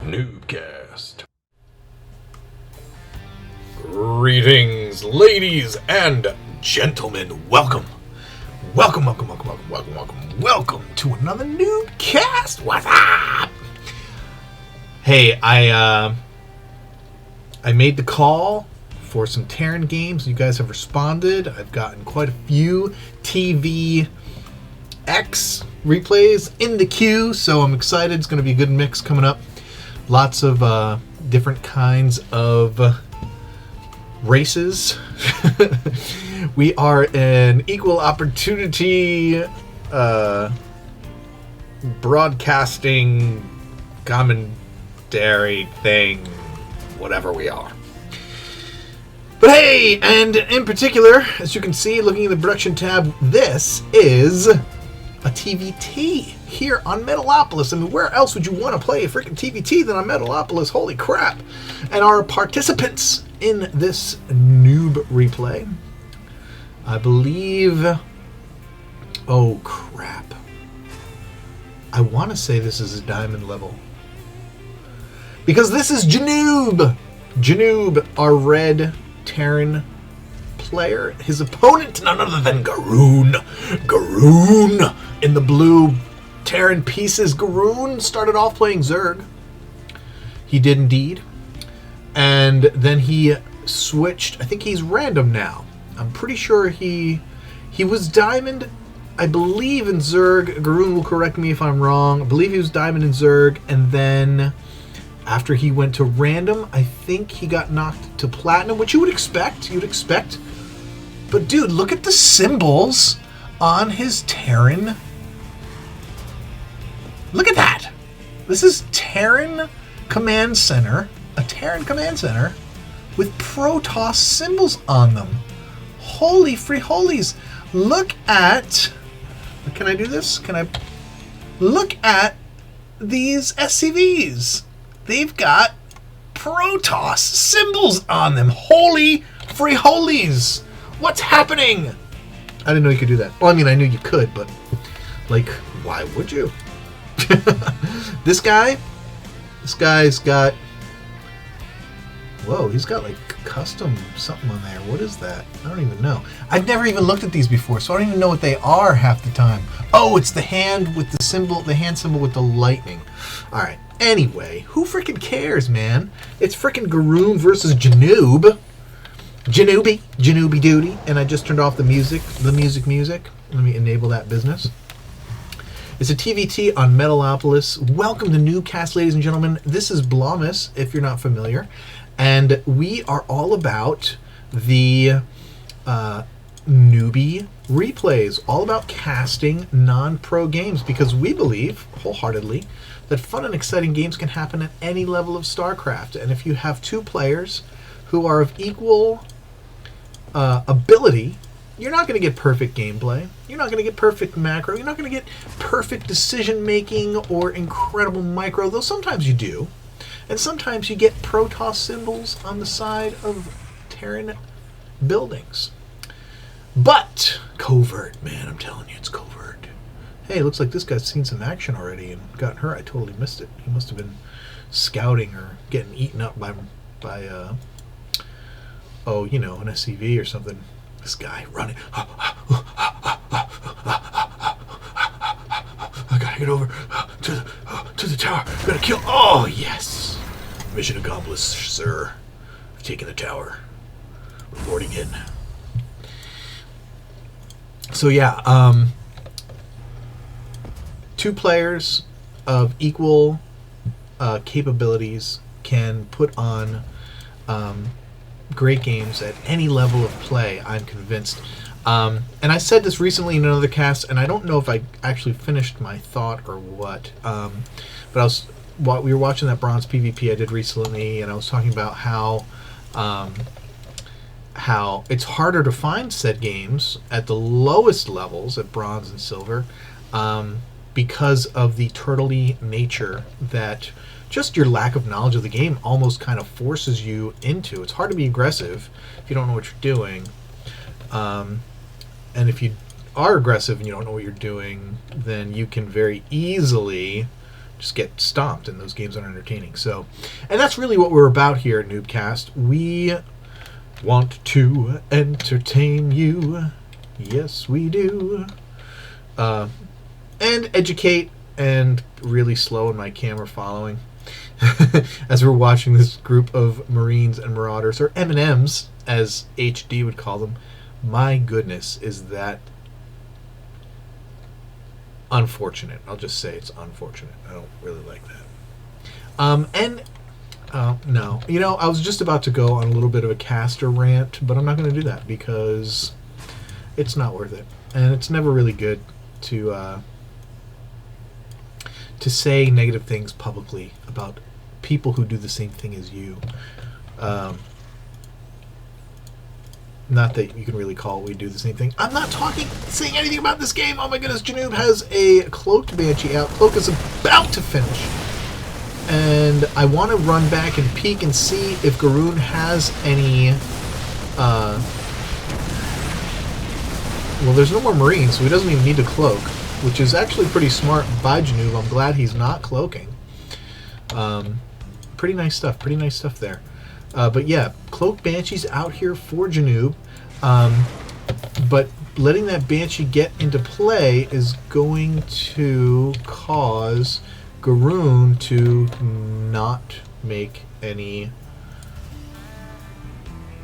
NuubCast. Greetings, ladies and gentlemen. Welcome to another NuubCast. What's up? Hey, I made the call for some Terran games. You guys have responded. I've gotten quite a few TvX replays in the queue, so I'm excited. It's going to be a good mix coming up. Lots of different kinds of races. We are an equal opportunity broadcasting commentary thing, whatever we are. But hey, and in particular, as you can see, looking at the production tab, this is a TvT here on Metalopolis. I mean, where else would you want to play a freaking TvT than on Metalopolis? Holy crap. And our participants in this noob replay, I believe... Oh, crap. I want to say this is a diamond level. Because this is Janoob! Janoob, our red Terran player. His opponent, none other than Garoon. Garoon in the blue Terran pieces. Garoon started off playing Zerg. He did indeed. And then he switched. I think he's random now. I'm pretty sure he was diamond, I believe, in Zerg. Garoon will correct me if I'm wrong. I believe he was diamond in Zerg, and then after he went to random, I think he got knocked to platinum, which you would expect. You'd expect. But dude, look at the symbols on his Terran. Look at that. This is Terran Command Center. A Terran Command Center with Protoss symbols on them. Holy free holies. Look at... Can I do this? Can I... Look at these SCVs. They've got Protoss symbols on them. Holy free holies. What's happening? I didn't know you could do that. Well, I mean, I knew you could, but, like, why would you? This guy's got... Whoa, he's got, like, custom something on there. What is that? I don't even know. I've never even looked at these before, so I don't even know what they are half the time. Oh, it's the hand with the symbol, the hand symbol with the lightning. All right. Anyway, who freaking cares, man? It's freaking Garoon versus Janoob. Janooby Doody. And I just turned off the music. Let me enable that business. It's a TvT on Metalopolis. Welcome to NuubCast, ladies and gentlemen. This is Blomus, if you're not familiar. And we are all about the newbie replays, all about casting non-pro games, because we believe wholeheartedly that fun and exciting games can happen at any level of StarCraft. And if you have two players who are of equal ability, you're not going to get perfect gameplay. You're not going to get perfect macro. You're not going to get perfect decision-making or incredible micro, though sometimes you do. And sometimes you get Protoss symbols on the side of Terran buildings. But covert, man, I'm telling you, it's covert. Hey, it looks like this guy's seen some action already and gotten hurt. I totally missed it. He must have been scouting or getting eaten up by oh, you know, an SCV or something. This guy running. I gotta get over to the tower. Gotta kill. Oh, yes. Mission accomplished, sir. I've taken the tower. Reporting in. So yeah, two players of equal capabilities can put on great games at any level of play, I'm convinced. And I said this recently in another cast, and I don't know if I actually finished my thought or what. But we were watching that bronze PvP I did recently, and I was talking about how it's harder to find said games at the lowest levels, at bronze and silver, because of the turtley nature that just your lack of knowledge of the game almost kind of forces you into. It's hard to be aggressive if you don't know what you're doing. And if you are aggressive and you don't know what you're doing, then you can very easily just get stomped, and those games aren't entertaining. So, and that's really what we're about here at NuubCast. We want to entertain you. Yes, we do. And educate, and really slow in my camera following as we're watching this group of Marines and Marauders, or M&Ms, as HD would call them. My goodness, is that unfortunate. I'll just say it's unfortunate. I don't really like that. No. You know, I was just about to go on a little bit of a caster rant, but I'm not going to do that because it's not worth it. And it's never really good to say negative things publicly about people who do the same thing as you. Not that you can really call we do the same thing. I'm not saying anything about this game. Oh my goodness, Janoob has a Cloaked Banshee out. Cloak is about to finish. And I want to run back and peek and see if Garoon has any... well, there's no more Marines, so he doesn't even need to cloak, which is actually pretty smart by Janoob. I'm glad he's not cloaking. Pretty nice stuff there. But yeah, Cloaked Banshee's out here for Janoob, but letting that Banshee get into play is going to cause Garoon to not make any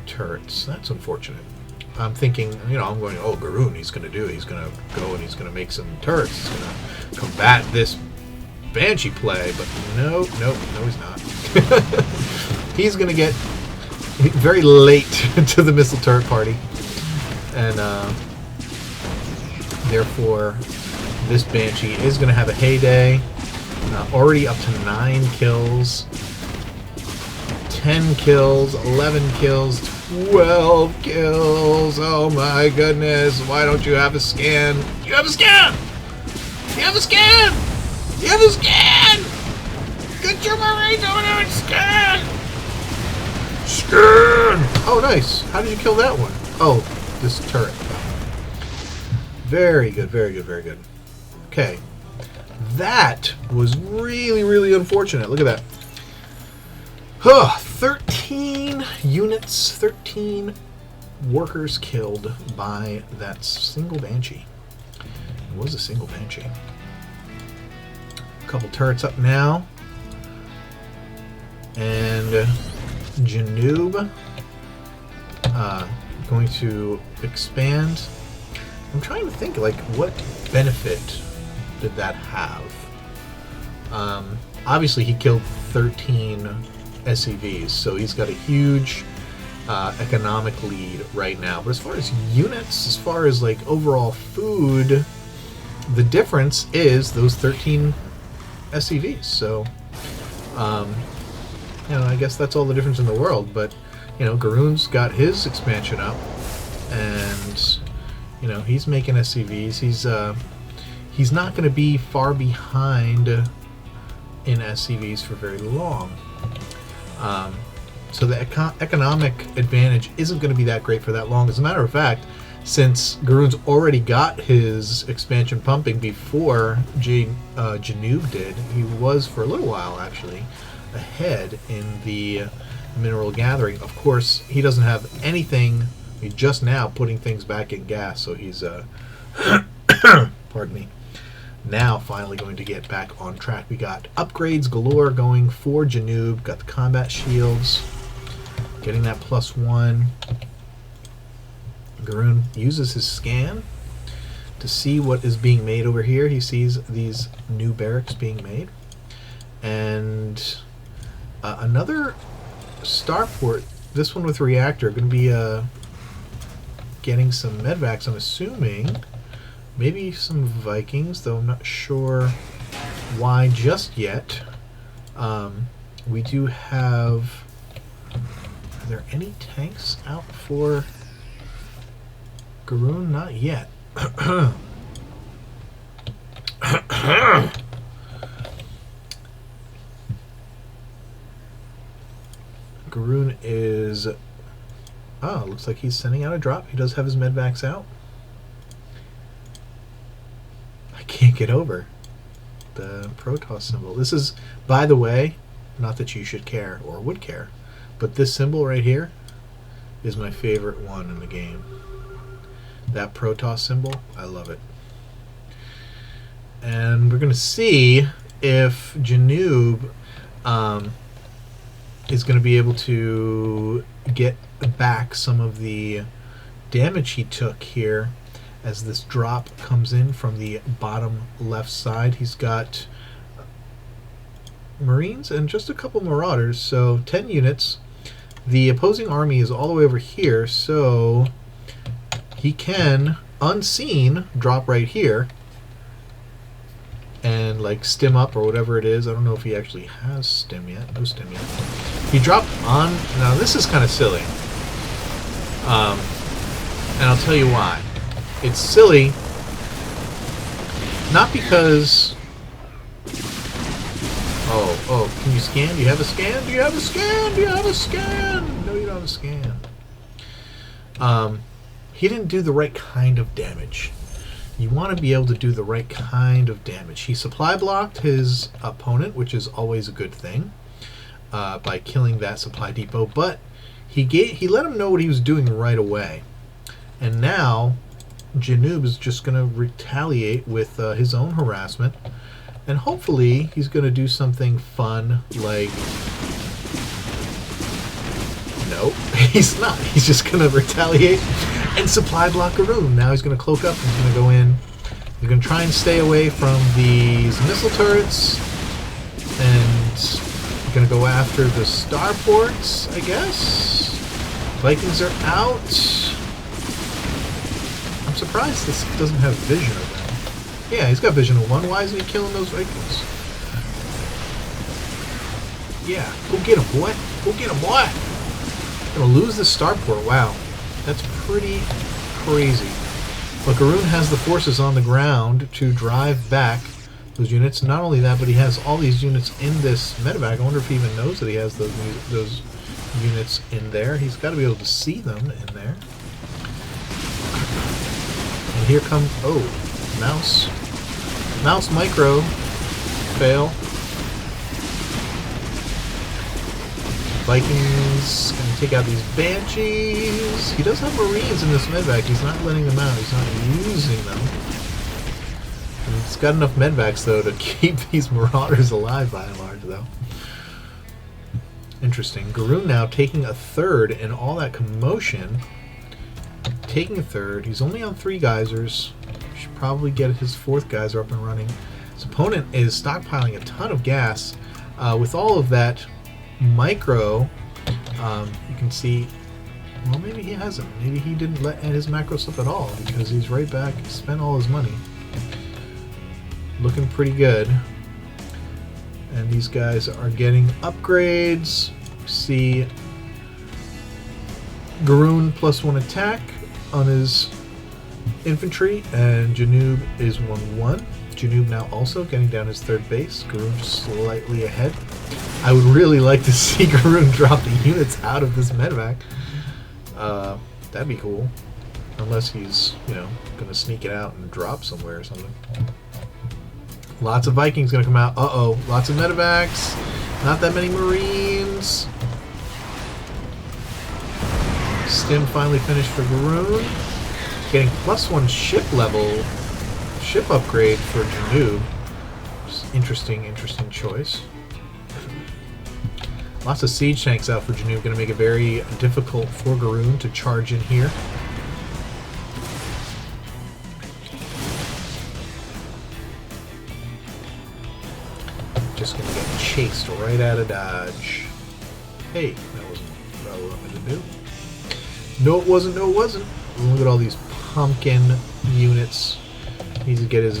turrets. That's unfortunate. I'm thinking, you know, I'm going, oh, Garoon, he's going to go and he's going to make some turrets. He's going to combat this Banshee play, but no, he's not. He's going to get very late to the missile turret party, and therefore this Banshee is going to have a heyday. Already up to 9 kills, 10 kills, 11 kills, 12 kills. Oh my goodness, why don't you have a scan? You have a scan! You have a scan! You have a scan! Get your Marines over there and scan! Scan! Oh, nice. How did you kill that one? Oh, this turret. Very good, very good, very good. Okay. That was really, really unfortunate. Look at that. 13 units, 13 workers killed by that single Banshee. It was a single Banshee. A couple turrets up now. And Janoob going to expand. I'm trying to think, like, what benefit did that have? Obviously, he killed 13 SCVs, so he's got a huge economic lead right now. But as far as units, as far as like overall food, the difference is those 13 SCVs. So, you know, I guess that's all the difference in the world. But you know, Garoon's got his expansion up, and you know, he's making SCVs. He's not going to be far behind in SCVs for very long. So the economic advantage isn't going to be that great for that long. As a matter of fact, since Garoon's already got his expansion pumping before Janoob did, he was for a little while actually ahead in the mineral gathering. Of course, he doesn't have anything. He's just now putting things back in gas, so he's pardon me. Now finally going to get back on track. We got upgrades galore going for Janoob. Got the combat shields. Getting that +1. Garoon uses his scan to see what is being made over here. He sees these new barracks being made. And another starport, this one with reactor, going to be getting some medvacs, I'm assuming. Maybe some Vikings, though I'm not sure why just yet. We do have... Are there any tanks out for Garoon? Not yet. Garoon is... Oh, looks like he's sending out a drop. He does have his medvacs out. I can't get over. the Protoss symbol. This is, by the way, not that you should care or would care, but this symbol right here is my favorite one in the game. That Protoss symbol, I love it. And we're going to see if Janoob is going to be able to get back some of the damage he took here as this drop comes in from the bottom left side. He's got Marines and just a couple Marauders, so 10 units. The opposing army is all the way over here, so he can, unseen, drop right here and like stim up or whatever it is. I don't know if he actually has stim yet. No stim yet. He dropped on. Now this is kind of silly, and I'll tell you why. It's silly not because oh, can you scan? Do you have a scan? Do you have a scan? Do you have a scan? No, you don't have a scan. He didn't do the right kind of damage. You want to be able to do the right kind of damage. He supply blocked his opponent, which is always a good thing, by killing that supply depot, but he let him know what he was doing right away. And now Janoob is just going to retaliate with his own harassment, and hopefully he's going to do something fun like... No, he's not. He's just going to retaliate and supply block Garroon. Now he's going to cloak up and he's going to go in. He's going to try and stay away from these missile turrets, and he's going to go after the starports, I guess. Vikings are out. I'm surprised this doesn't have vision of them. Yeah, he's got vision of one. Why isn't he killing those Vikings? Yeah, go get him, boy. Go get him, boy. Gonna lose the starport. Wow, that's pretty crazy. But Garroon has the forces on the ground to drive back those units. Not only that, but he has all these units in this medevac. I wonder if he even knows that he has those units in there. He's got to be able to see them in there. And here comes... Oh, mouse. Mouse micro. Fail. Vikings gonna take out these Banshees. He does have Marines in this medvac. He's not letting them out. He's not using them. And he's got enough medvacs though to keep these Marauders alive by and large, though. Interesting. Garroon now taking a third in all that commotion. Taking a third. He's only on 3 geysers. Should probably get his 4th geyser up and running. His opponent is stockpiling a ton of gas. With all of that micro, you can see, well, maybe he hasn't. Maybe he didn't let his macro slip at all, because he's right back. He spent all his money. Looking pretty good. And these guys are getting upgrades. See Garroon +1 attack on his infantry, and Janoob is 1-1. Janoob now also getting down his 3rd base. Garroon just slightly ahead. I would really like to see Garroon drop the units out of this medevac. That'd be cool. Unless he's, you know, going to sneak it out and drop somewhere or something. Lots of Vikings going to come out. Uh-oh. Lots of medevacs. Not that many Marines. Stim finally finished for Garroon. Getting +1 ship level. Ship upgrade for Janoob. Interesting choice. Lots of siege tanks out for Janoob. Going to make it very difficult for Garroon to charge in here. Just going to get chased right out of dodge. Hey, that wasn't what I wanted to do. No, it wasn't. No, it wasn't. Look at all these pumpkin units. Needs to get his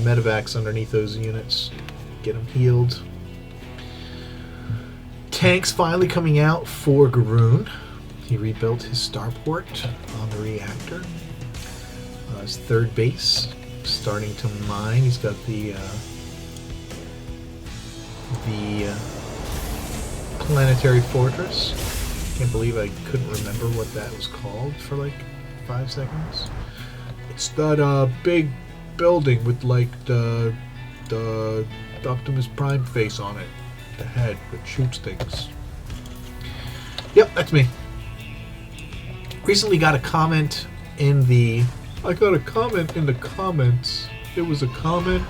medevacs underneath those units. Get them healed. Tanks finally coming out for Garroon. He rebuilt his starport on the reactor. His 3rd base starting to mine. He's got the planetary fortress. Can't believe I couldn't remember what that was called for like 5 seconds. It's that big building with like the the Optimus Prime face on it. The head that shoots things. Yep, that's me. Recently got a comment in the... I got a comment in the comments. It was a comment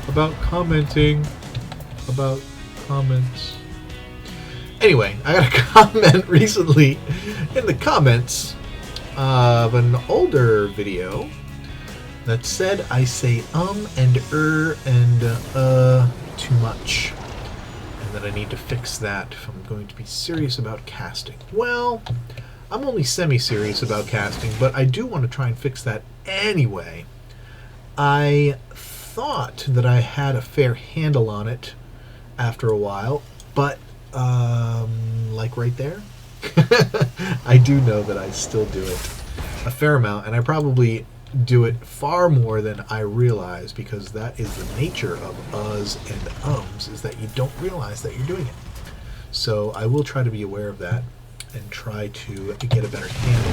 about commenting about comments. Anyway, I got a comment recently in the comments of an older video that said I say and and too much, and that I need to fix that if I'm going to be serious about casting. Well, I'm only semi-serious about casting, but I do want to try and fix that anyway. I thought that I had a fair handle on it after a while, but like right there, I do know that I still do it a fair amount, and I probably do it far more than I realize, because that is the nature of uhs and ums, is that you don't realize that you're doing it. So I will try to be aware of that and try to get a better handle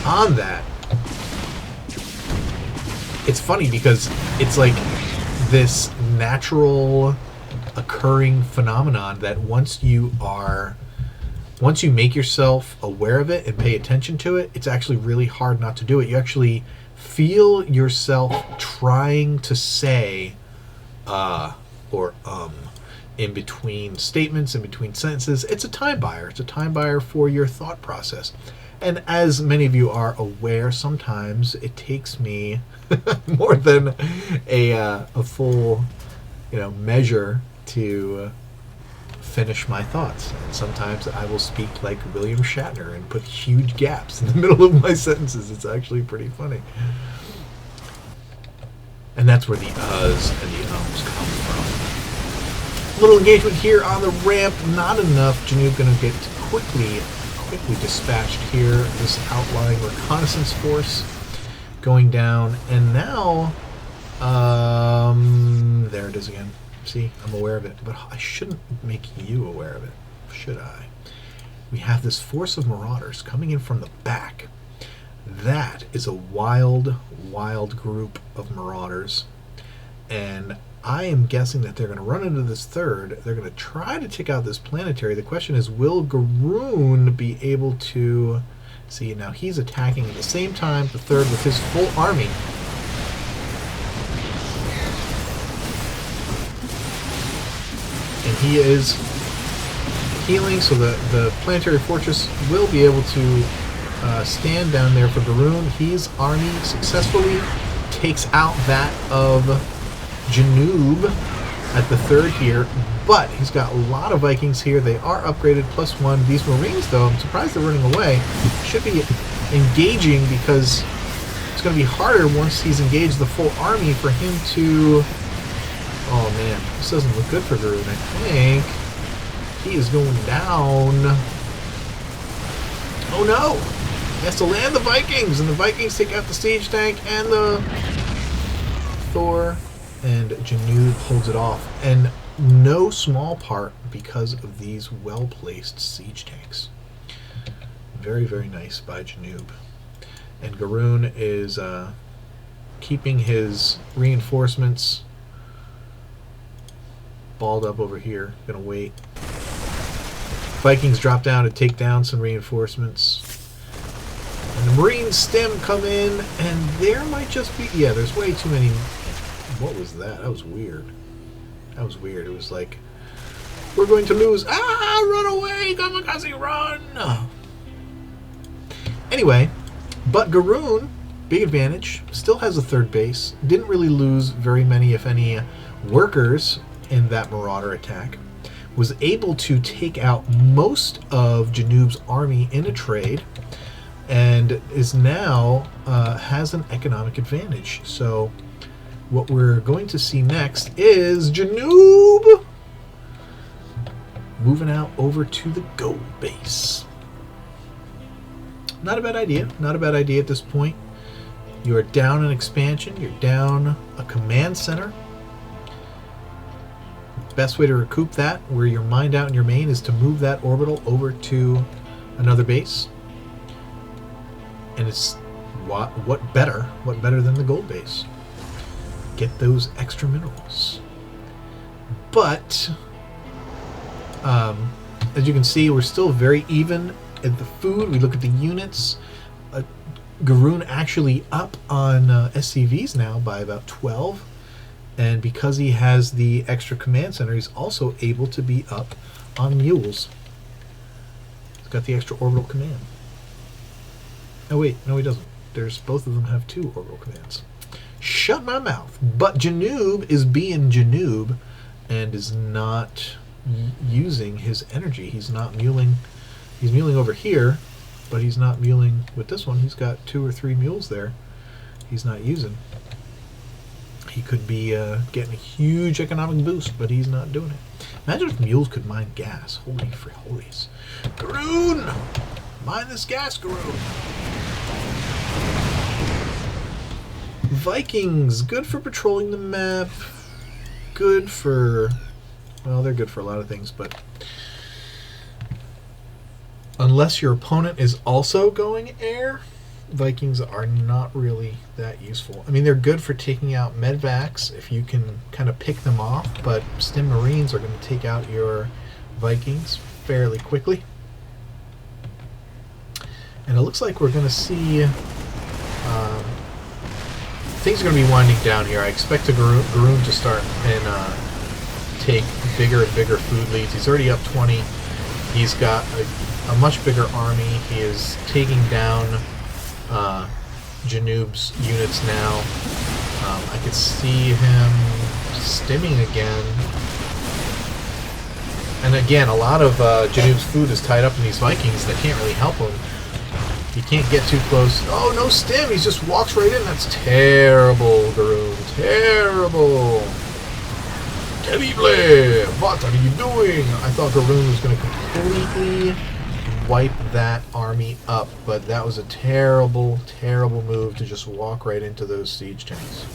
on that. It's funny because it's like this natural occurring phenomenon that once you make yourself aware of it and pay attention to it, it's actually really hard not to do it. You actually feel yourself trying to say or in between statements, in between sentences. It's a time buyer. It's a time buyer for your thought process. And as many of you are aware, sometimes it takes me more than a full, measure to finish my thoughts. And sometimes I will speak like William Shatner and put huge gaps in the middle of my sentences. It's actually pretty funny. And that's where the uhs and the ums come from. Little engagement here on the ramp, not enough. Janoob gonna get quickly dispatched here. This outlying reconnaissance force going down, and now there it is again. See, I'm aware of it, but I shouldn't make you aware of it, should I? We have this force of marauders coming in from the back. That is a wild group of marauders, and I am guessing that they're going to run into this third. They're going to try to take out this planetary. The question is, will Garoon be able to... See, now he's attacking at the same time, the third, with his full army. And he is healing, so the planetary fortress will be able to stand down there for Garoon. His army successfully takes out that of Janoob at the third here, but he's got a lot of Vikings here. They are upgraded +1. These Marines, though, I'm surprised they're running away. Should be engaging, because it's going to be harder once he's engaged the full army for him to... Oh man, this doesn't look good for Garoon. I think he is going down. Oh no! He has to land the Vikings, and the Vikings take out the siege tank and the Thor, and Janoob holds it off. And no small part because of these well-placed siege tanks. Very, very nice by Janoob. And Garoon is keeping his reinforcements balled up over here. Gonna wait. Vikings drop down to take down some reinforcements. And the Marine stem come in, and there might just be... Yeah, there's way too many... What was that? That was weird. That was weird. It was like, we're going to lose. Ah, run away, Kamikaze, run! Anyway, but Garoon, big advantage, still has a third base. Didn't really lose very many, if any, workers in that Marauder attack. Was able to take out most of Janoob's army in a trade, and is now has an economic advantage. So what we're going to see next is Janoob moving out over to the gold base. Not a bad idea. Not a bad idea at this point. You are down an expansion. You're down a command center. Best way to recoup that, where you're mined out in your main, is to move that orbital over to another base. And it's what better than the gold base? get those extra minerals. But as you can see, we're still very even at the food. We look at the units. Garoon actually up on SCVs now by about 12. And because he has the extra command center, he's also able to be up on mules. He's got the extra orbital command. Oh wait, no he doesn't. There's both of them have 2 orbital commands. Shut my mouth. But Janoob is being Janoob and is not using his energy. He's not muling. He's muling over here, but he's not muling with this one. He's got 2 or 3 mules there he's not using. He could be getting a huge economic boost, but he's not doing it. Imagine if mules could mine gas. Holy free holies. Garoon! Mine this gas, Garoon! Vikings, good for patrolling the map. Good for... well, they're good for a lot of things, but... unless your opponent is also going air, Vikings are not really that useful. I mean, they're good for taking out medvacs if you can kind of pick them off, but Stim Marines are going to take out your Vikings fairly quickly. And it looks like we're going to see things are going to be winding down here. I expect a Garoon to start and take bigger and bigger food leads. He's already up 20. He's got a much bigger army. He is taking down Janoob's units now. I could see him stimming again. And again, a lot of Janoob's food is tied up in these Vikings that can't really help him. He can't get too close. Oh, no stim! He just walks right in. That's terrible, Garoon. Terrible. Terrible! What are you doing? I thought Garoon was going to completely wipe that army up, but that was a terrible, terrible move to just walk right into those siege tanks.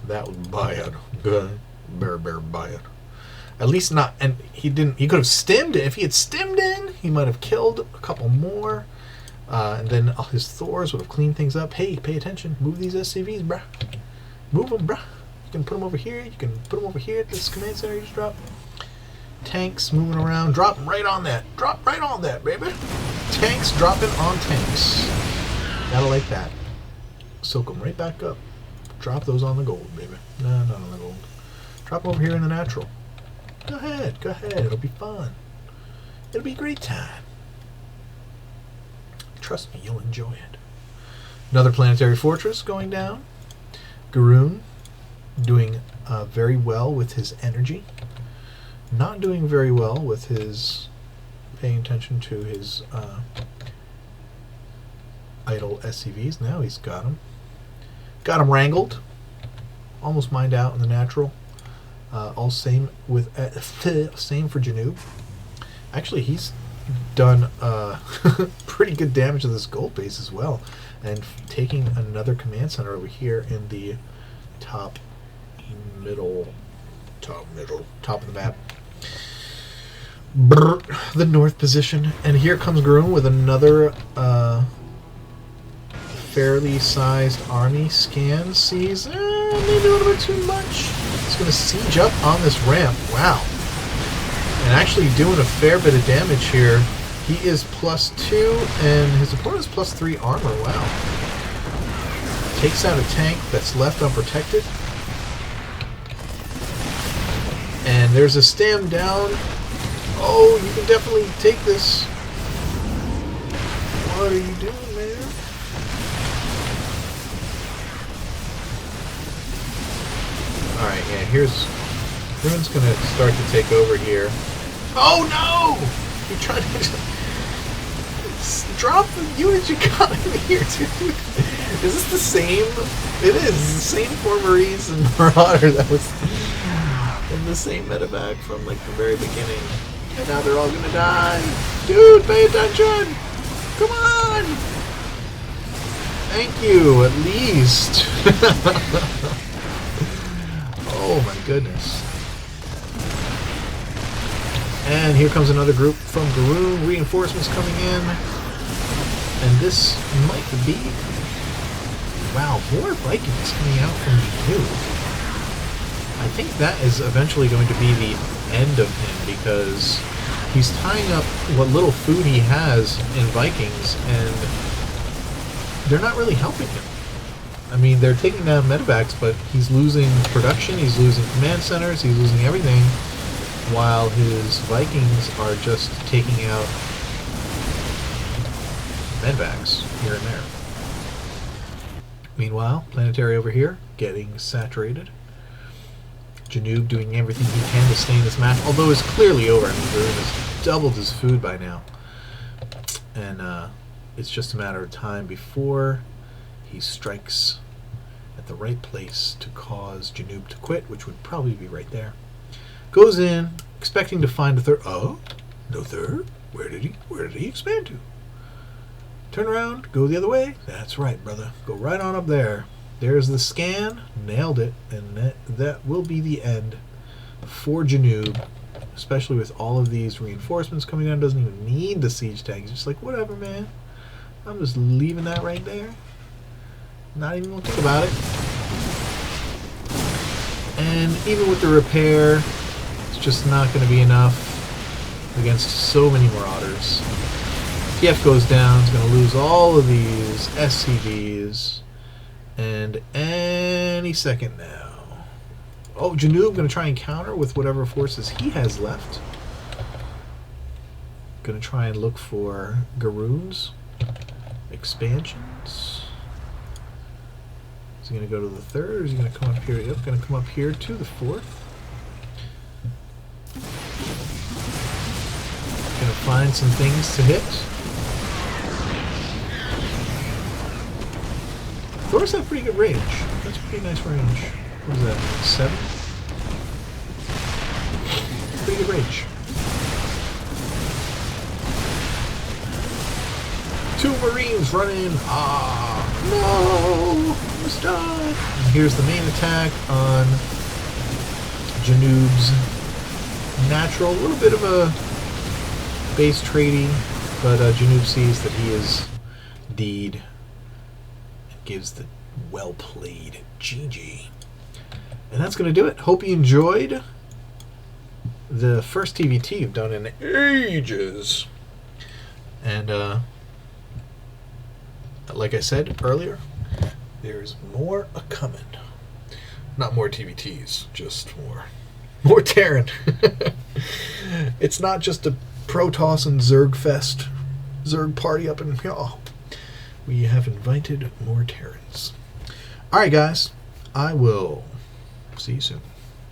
That was bad. Good. Very, very bad. At least not, and he didn't, he could have stemmed it. If he had stemmed in, he might have killed a couple more, and then his Thors would have cleaned things up. Hey, pay attention. Move these SCVs, bruh. Move them, bruh. You can put them over here. You can put them over here at this command center you just dropped. Tanks moving around. Drop right on that. Drop right on that, baby. Tanks dropping on tanks. Gotta like that. Soak them right back up. Drop those on the gold, baby. No, not on the gold. Drop them over here in the natural. Go ahead. Go ahead. It'll be fun. It'll be a great time. Trust me, you'll enjoy it. Another planetary fortress going down. Garoon doing very well with his energy. Not doing very well with his paying attention to his idle SCVs. Now he's got him. Got him wrangled. Almost mined out in the natural. All same with same for Janoob. Actually, he's done pretty good damage to this gold base as well, and taking another command center over here in the top of the map. Brr, the north position, and here comes Garoon with another fairly sized army. Scan, sees maybe a little bit too much. It's going to siege up on this ramp. Wow. And actually doing a fair bit of damage here. He is +2, and his opponent's +3 armor. Wow. Takes out a tank that's left unprotected. And there's a stam down. Oh, you can definitely take this. What are you doing, man? Alright, yeah, here's... Garoon's gonna start to take over here. Oh no! He tried to... Drop the units you got in here, dude. Is this the same? It is. The same for Marines and Marauder that was in the same medevac from like the very beginning. And now they're all gonna die. Dude, pay attention! Come on! Thank you, at least. Oh my goodness. And here comes another group from Garoon. Reinforcements coming in. And this might be Wow, more Vikings coming out from New. I think that is eventually going to be the end of him because he's tying up what little food he has in Vikings, and they're not really helping him. I mean, they're taking down medevacs, but he's losing production, he's losing command centers, he's losing everything, while his Vikings are just taking out medevacs here and there. Meanwhile, Planetary over here, getting saturated. Janoob doing everything he can to stay in this match, although it's clearly over. I mean, Varun has doubled his food by now. And it's just a matter of time before he strikes at the right place to cause Janoob to quit, which would probably be right there. Goes in, expecting to find a third. Oh, no third? Where did he expand to? Turn around, go the other way. That's right, brother. Go right on up there. There's the scan. Nailed it. And that will be the end for Janoob, especially with all of these reinforcements coming down. Doesn't even need the siege tank. He's just like, whatever, man. I'm just leaving that right there. Not even going to think about it. And even with the repair, it's just not going to be enough against so many Marauders. TF goes down, he's going to lose all of these SCVs, and any second now. Oh, Janoob going to try and counter with whatever forces he has left. Going to try and look for Garoons, expansions. Is he going to go to the third, or is he going to come up here? Yep, going to come up here to the fourth. Going to find some things to hit. Thors have pretty good range. That's a pretty nice range. What is that? 7? Pretty good range. 2 Marines running. Ah, no! Almost died. And here's the main attack on Janoob's natural. A little bit of a base trading, but Janoob sees that he is deed. Gives the well played GG. And that's going to do it. Hope you enjoyed the first TvT you've done in ages. And like I said earlier, there's more a coming. Not more TvTs, just more Terran. It's not just a Protoss and Zerg fest, Zerg party up in here. We have invited more Terrans. Alright guys, I will see you soon.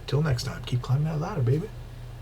Till next time, keep climbing that ladder, baby.